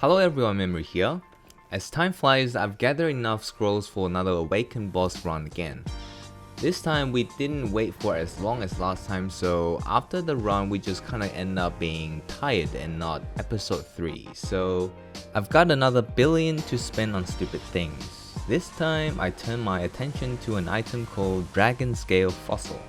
Hello everyone, Memory here. As time flies, I've gathered enough scrolls for another Awakened boss run again. This time we didn't wait for as long as last time, so after the run we just kinda end up being tired and not episode 3. So I've got another billion to spend on stupid things. This time I turn my attention to an item called Dragon Scale Fossil.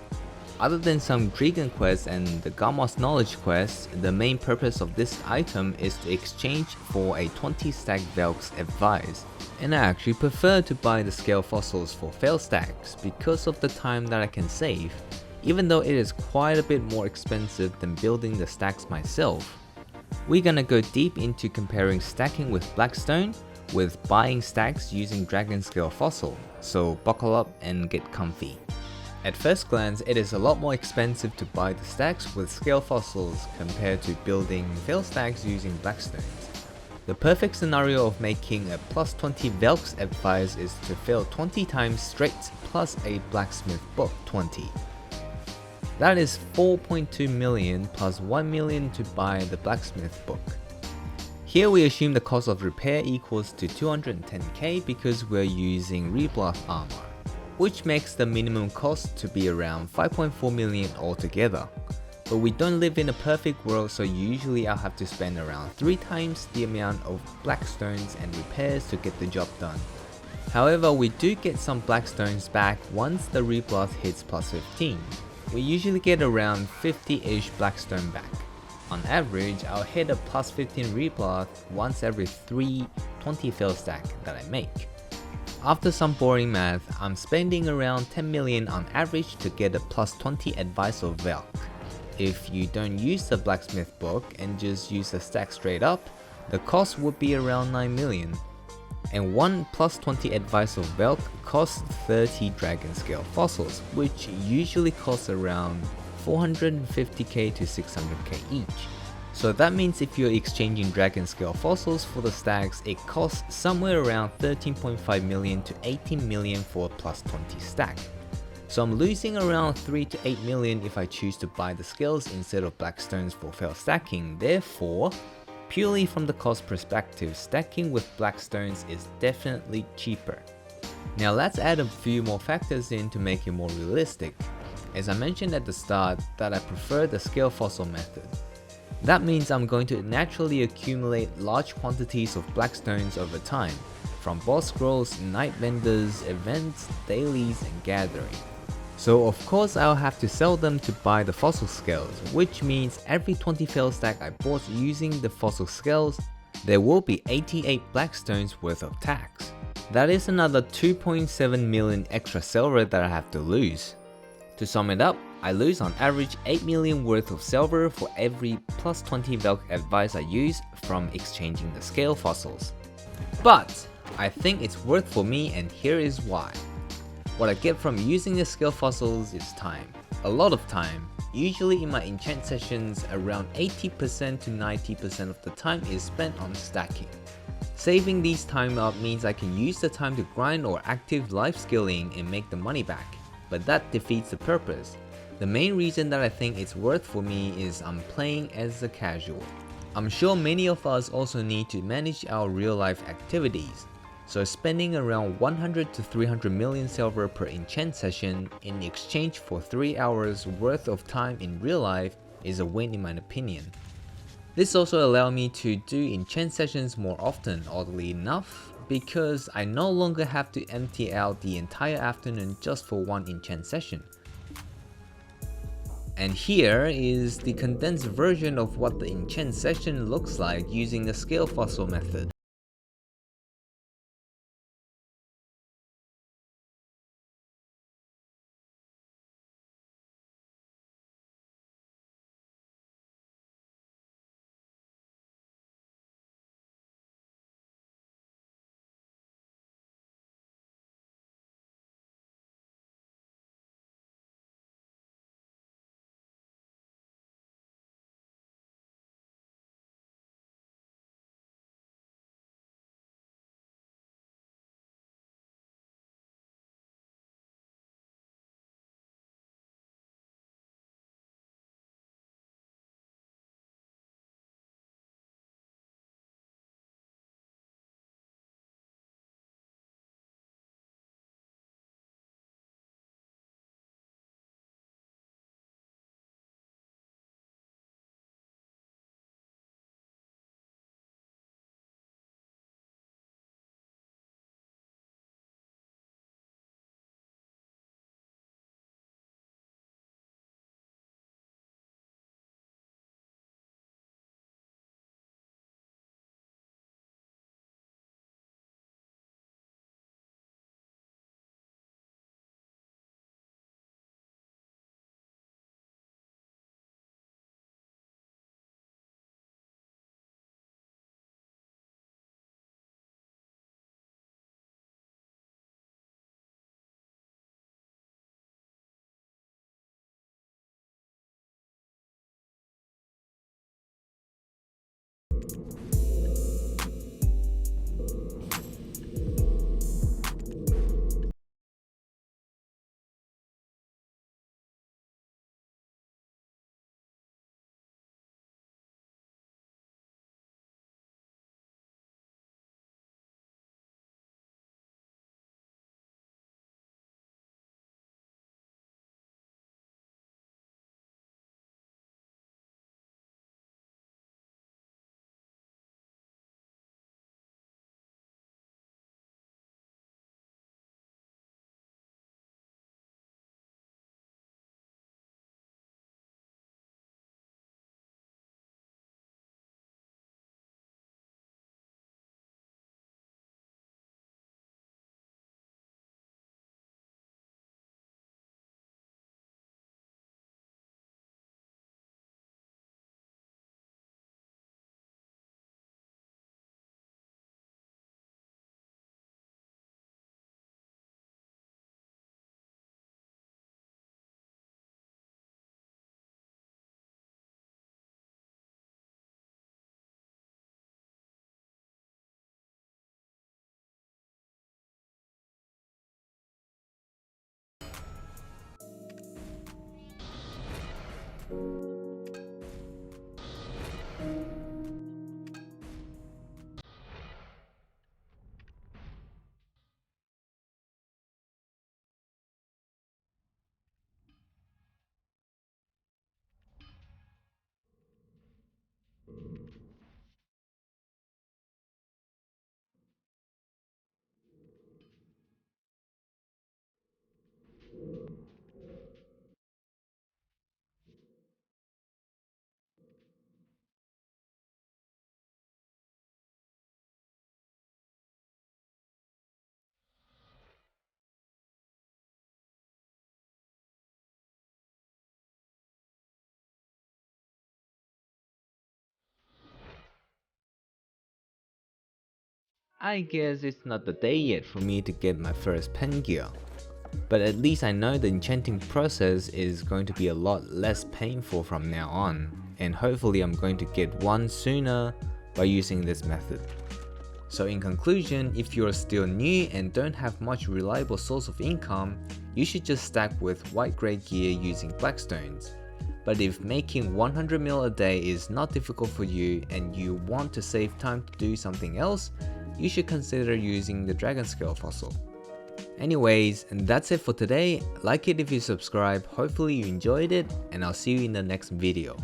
Other than some Dragon quests and the Gamos knowledge quest, the main purpose of this item is to exchange for a 20 stack Velk's advice. And I actually prefer to buy the scale fossils for fail stacks because of the time that I can save, even though it is quite a bit more expensive than building the stacks myself. We're gonna go deep into comparing stacking with Blackstone with buying stacks using Dragon Scale Fossil, so buckle up and get comfy. At first glance, it is a lot more expensive to buy the stacks with scale fossils compared to building fail stacks using Blackstones. The perfect scenario of making a plus 20 Velk's advice is to fail 20 times straight plus a blacksmith book 20. That is 4.2 million plus 1 million to buy the blacksmith book. Here we assume the cost of repair equals to 210k because we're using reblock armor, which makes the minimum cost to be around 5.4 million altogether. But we don't live in a perfect world, so usually I'll have to spend around 3 times the amount of blackstones and repairs to get the job done. However, we do get some blackstones back once the reblock hits plus 15. We usually get around 50-ish blackstone back. On average, I'll hit a plus 15 reblock once every 3 20 fail stack that I make. After some boring math, I'm spending around 10 million on average to get a plus 20 advice of Velk. If you don't use the blacksmith book and just use the stack straight up, the cost would be around 9 million. And one plus 20 advice of Velk costs 30 dragon scale fossils, which usually costs around 450k to 600k each. So that means if you're exchanging dragon scale fossils for the stacks, it costs somewhere around 13.5 million to 18 million for a plus 20 stack. So I'm losing around 3 to 8 million if I choose to buy the scales instead of blackstones for fail stacking. Therefore, purely from the cost perspective, stacking with blackstones is definitely cheaper. Now let's add a few more factors in to make it more realistic. As I mentioned at the start that I prefer the scale fossil method. That means I'm going to naturally accumulate large quantities of blackstones over time, from boss scrolls, night vendors, events, dailies, and gathering. So of course I'll have to sell them to buy the fossil scales, which means every 20 fail stack I bought using the fossil scales, there will be 88 blackstones worth of tax. That is another 2.7 million extra silver that I have to lose. To sum it up, I lose on average 8 million worth of silver for every plus 20 Velk advice I use from exchanging the scale fossils. But I think it's worth for me, and here is why. What I get from using the scale fossils is time. A lot of time. Usually in my enchant sessions, around 80% to 90% of the time is spent on stacking. Saving these time up means I can use the time to grind or active life skilling and make the money back. But that defeats the purpose. The main reason that I think it's worth for me is I'm playing as a casual. I'm sure many of us also need to manage our real life activities, so spending around 100 to 300 million silver per enchant session in exchange for 3 hours worth of time in real life is a win in my opinion. This also allows me to do enchant sessions more often, oddly enough, because I no longer have to empty out the entire afternoon just for one enchant session. And here is the condensed version of what the enchant session looks like using the scale fossil method. I guess it's not the day yet for me to get my first pen gear, but at least I know the enchanting process is going to be a lot less painful from now on, and hopefully I'm going to get one sooner by using this method. So in conclusion, if you're still new and don't have much reliable source of income, you should just stack with white grade gear using blackstones. But if making 100 mil a day is not difficult for you and you want to save time to do something else, you should consider using the dragon scale fossil. Anyways, and that's it for today. Like it if you subscribe, hopefully you enjoyed it, and I'll see you in the next video.